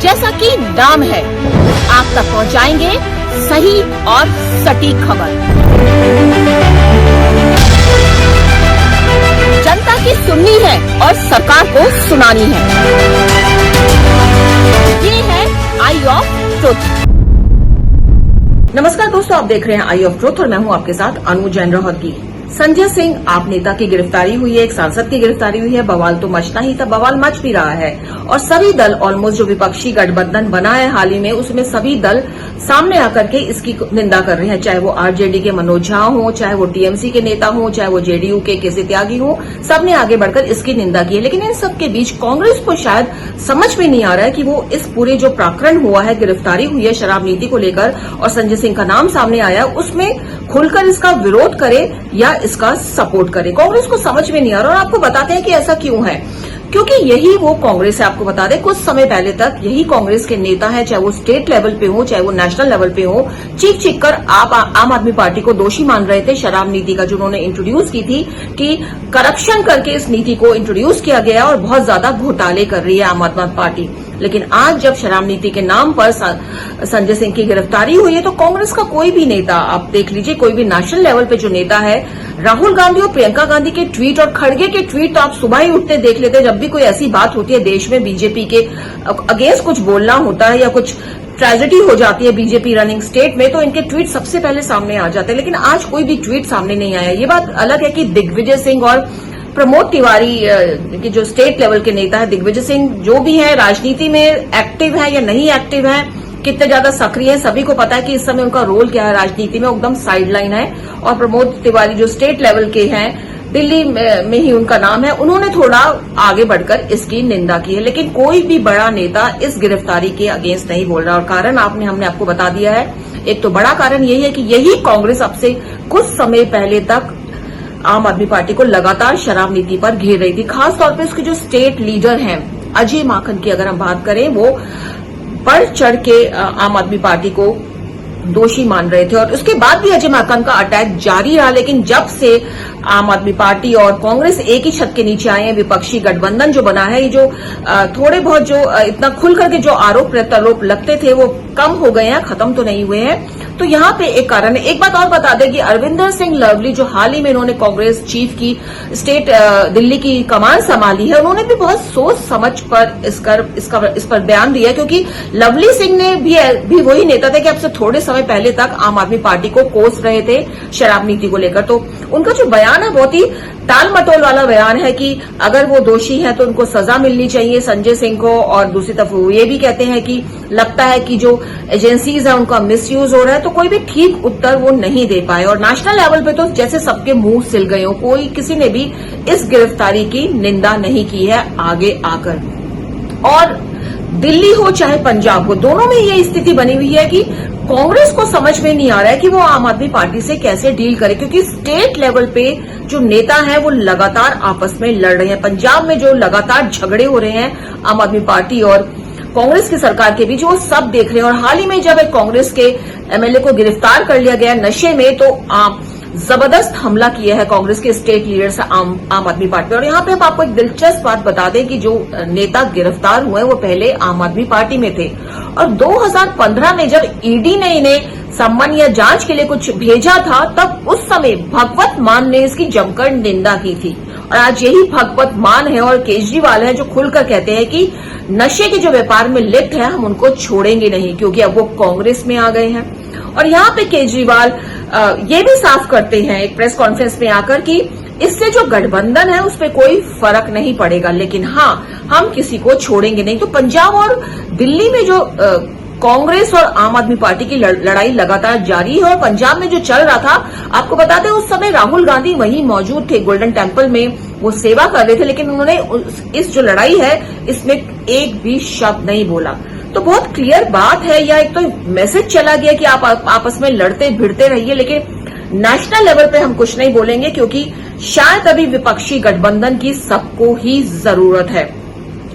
जैसा कि नाम है, आप तक पहुंचाएंगे सही और सटीक खबर। जनता की सुननी है और सरकार को सुनानी है। ये है आई ऑफ ट्रुथ। नमस्कार दोस्तों, आप देख रहे हैं आई ऑफ ट्रुथ और मैं हूं आपके साथ अनु जैन रोहतगी। संजय सिंह आप नेता की गिरफ्तारी हुई है, एक सांसद की गिरफ्तारी हुई है। बवाल तो मचना ही था, बवाल मच भी रहा है और सभी दल ऑलमोस्ट जो विपक्षी गठबंधन बना है हाल ही में, उसमें सभी दल सामने आकर के इसकी निंदा कर रहे हैं। चाहे वो आरजेडी के मनोज झा हो, चाहे वो टीएमसी के नेता हो, चाहे वो जेडीयू के केसी त्यागी हो, सबने आगे बढ़कर इसकी निंदा की है। लेकिन इन सबके बीच कांग्रेस को शायद समझ में नहीं आ रहा है कि वो इस पूरे जो प्रकरण हुआ है, गिरफ्तारी हुई है शराब नीति को लेकर और संजय सिंह का नाम सामने आया, उसमें खुलकर इसका विरोध करे या इसका सपोर्ट करे। कांग्रेस को समझ में नहीं आ रहा और आपको बताते हैं कि ऐसा क्यों है। क्योंकि यही वो कांग्रेस है। आपको बता दें, कुछ समय पहले तक यही कांग्रेस के नेता है, चाहे वो स्टेट लेवल पे हो, चाहे वो नेशनल लेवल पे हो, चीख कर आम आदमी पार्टी को दोषी मान रहे थे शराब नीति का, जो उन्होंने इंट्रोड्यूस की थी कि करप्शन करके इस नीति को इंट्रोड्यूस किया गया और बहुत ज्यादा घोटाले कर रही है आम आदमी पार्टी। लेकिन आज जब शराब नीति के नाम पर संजय सिंह की गिरफ्तारी हुई है, तो कांग्रेस का कोई भी नेता, आप देख लीजिए, कोई भी नेशनल लेवल पे जो नेता है, राहुल गांधी और प्रियंका गांधी के ट्वीट और खड़गे के ट्वीट तो आप सुबह ही उठते देख लेते हैं। जब भी कोई ऐसी बात होती है देश में, बीजेपी के अगेंस्ट कुछ बोलना होता है या कुछ ट्रेजेडी हो जाती है बीजेपी रनिंग स्टेट में, तो इनके ट्वीट सबसे पहले सामने आ जाते हैं। लेकिन आज कोई भी ट्वीट सामने नहीं आया। ये बात अलग है कि दिग्विजय सिंह और प्रमोद तिवारी के जो स्टेट लेवल के नेता है, दिग्विजय सिंह जो भी है, राजनीति में एक्टिव है या नहीं एक्टिव है, कितने ज्यादा सक्रिय है, सभी को पता है कि इस समय उनका रोल क्या है राजनीति में, एकदम साइडलाइन है। और प्रमोद तिवारी जो स्टेट लेवल के हैं, दिल्ली में ही उनका नाम है, उन्होंने थोड़ा आगे बढ़कर इसकी निंदा की है। लेकिन कोई भी बड़ा नेता इस गिरफ्तारी के अगेंस्ट नहीं बोल रहा और कारण हमने आपको बता दिया है। एक तो बड़ा कारण यही है कि यही कांग्रेस अब से कुछ समय पहले तक आम आदमी पार्टी को लगातार शराब नीति पर घेर रही थी। खासतौर पर उसके जो स्टेट लीडर हैं, अजय माकन की अगर हम बात करें, वो बढ़ चढ़ के आम आदमी पार्टी को दोषी मान रहे थे और उसके बाद भी अजय माकन का अटैक जारी रहा। लेकिन जब से आम आदमी पार्टी और कांग्रेस एक ही छत के नीचे आए हैं, विपक्षी गठबंधन जो बना है, ये जो थोड़े बहुत जो इतना खुल करके जो आरोप प्रत्यारोप लगते थे वो कम हो गए हैं, खत्म तो नहीं हुए हैं। तो यहाँ पे एक कारण है। एक बात और बता दें कि अरविंदर सिंह लवली जो हाल ही में इन्होंने कांग्रेस चीफ की स्टेट दिल्ली की कमान संभाली है, उन्होंने भी बहुत सोच समझ पर इस पर बयान दिया, क्योंकि लवली सिंह ने भी वही नेता थे कि अब से थोड़े समय पहले तक आम आदमी पार्टी को कोस रहे थे शराब नीति को लेकर। तो उनका जो बयान है बहुत ही टाल मटोल वाला बयान है कि अगर वो दोषी है तो उनको सजा मिलनी चाहिए संजय सिंह को, और दूसरी तरफ वो ये भी कहते हैं कि लगता है कि जो एजेंसीज है उनका मिसयूज हो रहा है। तो कोई भी ठीक उत्तर वो नहीं दे पाए और नेशनल लेवल पे तो जैसे सबके मुंह सिल गए हो, कोई किसी ने भी इस गिरफ्तारी की निंदा नहीं की है आगे आकर। और दिल्ली हो चाहे पंजाब हो, दोनों में ये स्थिति बनी हुई है कि कांग्रेस को समझ में नहीं आ रहा है कि वो आम आदमी पार्टी से कैसे डील करे, क्योंकि स्टेट लेवल पे जो नेता है वो लगातार आपस में लड़ रहे हैं। पंजाब में जो लगातार झगड़े हो रहे हैं आम आदमी पार्टी और कांग्रेस की सरकार के बीच, वो सब देख रहे हैं। और हाल ही में जब एक कांग्रेस के एमएलए को गिरफ्तार कर लिया गया नशे में, तो जबरदस्त हमला किया है कांग्रेस के स्टेट लीडर्स आम आदमी पार्टी। और यहाँ पे हम आपको एक दिलचस्प बात बता दें कि जो नेता गिरफ्तार हुए वो पहले आम आदमी पार्टी में थे और 2015 में जब ईडी ने इन्हें सम्मान या जांच के लिए कुछ भेजा था, तब उस समय भगवत मान ने इसकी जमकर निंदा की थी। और आज यही भगवत मान है और केजरीवाल है जो खुलकर कहते हैं कि नशे के जो व्यापार में लिप्त है हम उनको छोड़ेंगे नहीं, क्योंकि अब वो कांग्रेस में आ गए हैं। और यहाँ पे केजरीवाल ये भी साफ करते हैं एक प्रेस कॉन्फ्रेंस में आकर कि इससे जो गठबंधन है उस पर कोई फर्क नहीं पड़ेगा, लेकिन हाँ, हम किसी को छोड़ेंगे नहीं। तो पंजाब और दिल्ली में जो कांग्रेस और आम आदमी पार्टी की लड़ाई लगातार जारी है और पंजाब में जो चल रहा था, आपको बता दें उस समय राहुल गांधी वहीं मौजूद थे, गोल्डन टेम्पल में वो सेवा कर रहे थे, लेकिन उन्होंने इस जो लड़ाई है इसमें एक भी शब्द नहीं बोला। तो बहुत क्लियर बात है, या एक तो मैसेज चला गया कि आप आपस में लड़ते भिड़ते रहिए, लेकिन नेशनल लेवल पे हम कुछ नहीं बोलेंगे, क्योंकि शायद अभी विपक्षी गठबंधन की सबको ही जरूरत है।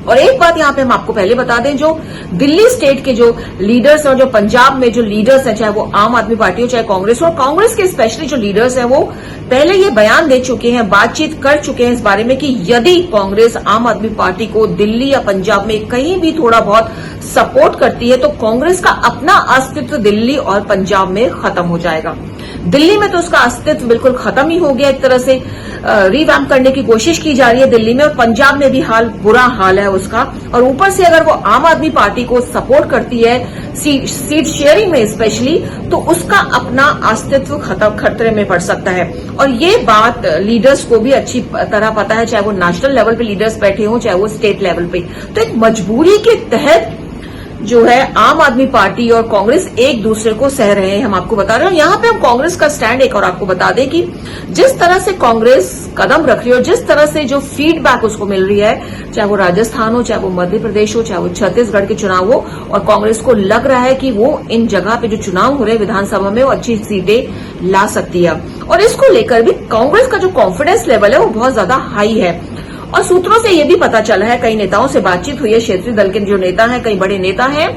और एक बात यहाँ पे हम आपको पहले बता दें, जो दिल्ली स्टेट के जो लीडर्स और जो पंजाब में जो लीडर्स हैं, चाहे वो आम आदमी पार्टी हो चाहे कांग्रेस हो, कांग्रेस के स्पेशली जो लीडर्स हैं वो पहले ये बयान दे चुके हैं, बातचीत कर चुके हैं इस बारे में कि यदि कांग्रेस आम आदमी पार्टी को दिल्ली या पंजाब में कहीं भी थोड़ा बहुत सपोर्ट करती है तो कांग्रेस का अपना अस्तित्व दिल्ली और पंजाब में खत्म हो जाएगा। दिल्ली में तो उसका अस्तित्व बिल्कुल खत्म ही हो गया, एक तरह से रिवैम्प करने की कोशिश की जा रही है दिल्ली में, और पंजाब में भी बुरा हाल है उसका। और ऊपर से अगर वो आम आदमी पार्टी को सपोर्ट करती है सीट शेयरिंग में स्पेशली, तो उसका अपना अस्तित्व खतरे में पड़ सकता है। और ये बात लीडर्स को भी अच्छी तरह पता है, चाहे वो नेशनल लेवल पे लीडर्स बैठे हों चाहे वो स्टेट लेवल पे। तो एक मजबूरी के तहत जो है आम आदमी पार्टी और कांग्रेस एक दूसरे को सह रहे हैं, हम आपको बता रहे हैं। यहाँ पे हम कांग्रेस का स्टैंड एक और आपको बता दें कि जिस तरह से कांग्रेस कदम रख रही है और जिस तरह से जो फीडबैक उसको मिल रही है, चाहे वो राजस्थान हो चाहे वो मध्य प्रदेश हो चाहे वो छत्तीसगढ़ के चुनाव हो, और कांग्रेस को लग रहा है कि वो इन जगह पे जो चुनाव हो रहे हैं विधानसभा में वो अच्छी सीटें ला सकती है। और इसको लेकर भी कांग्रेस का जो कॉन्फिडेंस लेवल है वो बहुत ज्यादा हाई है। और सूत्रों से ये भी पता चला है, कई नेताओं से बातचीत हुई है, क्षेत्रीय दल के जो नेता हैं, कई बड़े नेता हैं,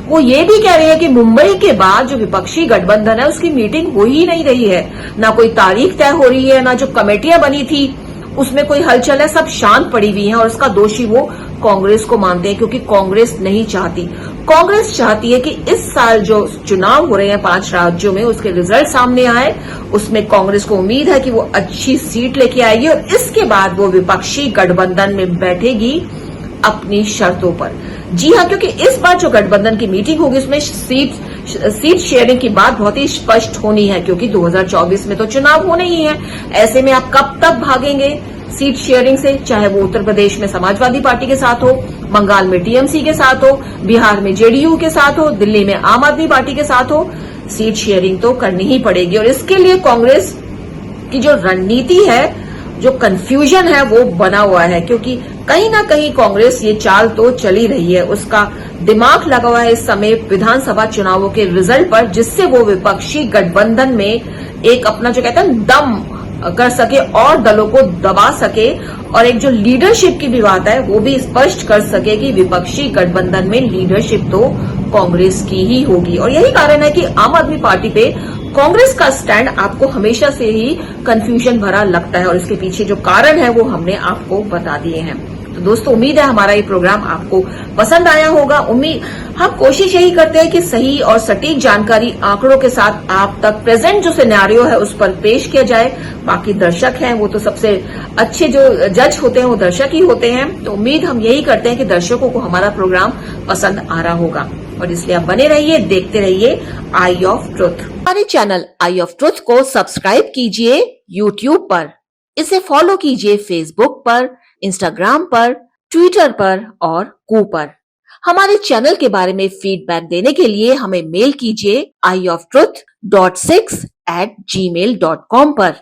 वो ये भी कह रहे हैं कि मुंबई के बाद जो विपक्षी गठबंधन है उसकी मीटिंग हो ही नहीं रही है, ना कोई तारीख तय हो रही है, ना जो कमेटियां बनी थी उसमें कोई हलचल है, सब शांत पड़ी हुई हैं। और इसका दोषी वो कांग्रेस को मानते हैं, क्योंकि कांग्रेस नहीं चाहती। कांग्रेस चाहती है कि इस साल जो चुनाव हो रहे हैं 5 राज्यों में उसके रिजल्ट सामने आए, उसमें कांग्रेस को उम्मीद है कि वो अच्छी सीट लेके आएगी और इसके बाद वो विपक्षी गठबंधन में बैठेगी अपनी शर्तों पर। जी हाँ, क्योंकि इस बार जो गठबंधन की मीटिंग होगी उसमें सीट शेयरिंग की बात बहुत ही स्पष्ट होनी है, क्योंकि 2024 में तो चुनाव होने ही है। ऐसे में आप कब तक भागेंगे सीट शेयरिंग से, चाहे वो उत्तर प्रदेश में समाजवादी पार्टी के साथ हो, बंगाल में टीएमसी के साथ हो, बिहार में जेडीयू के साथ हो, दिल्ली में आम आदमी पार्टी के साथ हो, सीट शेयरिंग तो करनी ही पड़ेगी। और इसके लिए कांग्रेस की जो रणनीति है, जो कंफ्यूजन है वो बना हुआ है, क्योंकि कहीं ना कहीं कांग्रेस ये चाल तो चली रही है, उसका दिमाग लगा हुआ है इस समय विधानसभा चुनावों के रिजल्ट पर, जिससे वो विपक्षी गठबंधन में एक अपना जो कहते हैं दम कर सके और दलों को दबा सके, और एक जो लीडरशिप की भी बात है वो भी स्पष्ट कर सके कि विपक्षी गठबंधन में लीडरशिप तो कांग्रेस की ही होगी। और यही कारण है कि आम आदमी पार्टी पे कांग्रेस का स्टैंड आपको हमेशा से ही कंफ्यूजन भरा लगता है, और इसके पीछे जो कारण है वो हमने आपको बता दिए हैं। तो दोस्तों, उम्मीद है हमारा ये प्रोग्राम आपको पसंद आया होगा। हम कोशिश यही करते हैं कि सही और सटीक जानकारी आंकड़ों के साथ आप तक प्रेजेंट जो सिनेरियो है उस पर पेश किया जाए। बाकी दर्शक हैं वो तो सबसे अच्छे जो जज होते हैं वो दर्शक ही होते हैं। तो उम्मीद हम यही करते हैं कि दर्शकों को हमारा प्रोग्राम पसंद आ रहा होगा, और इसलिए आप बने रहिए, देखते रहिए आई ऑफ ट्रुथ। हमारे चैनल आई ऑफ ट्रुथ को सब्सक्राइब कीजिए यूट्यूब पर, इसे फॉलो कीजिए फेसबुक पर, इंस्टाग्राम पर, ट्विटर पर और कू पर। हमारे चैनल के बारे में फीडबैक देने के लिए हमें मेल कीजिए ioftruth.6@gmail.com पर।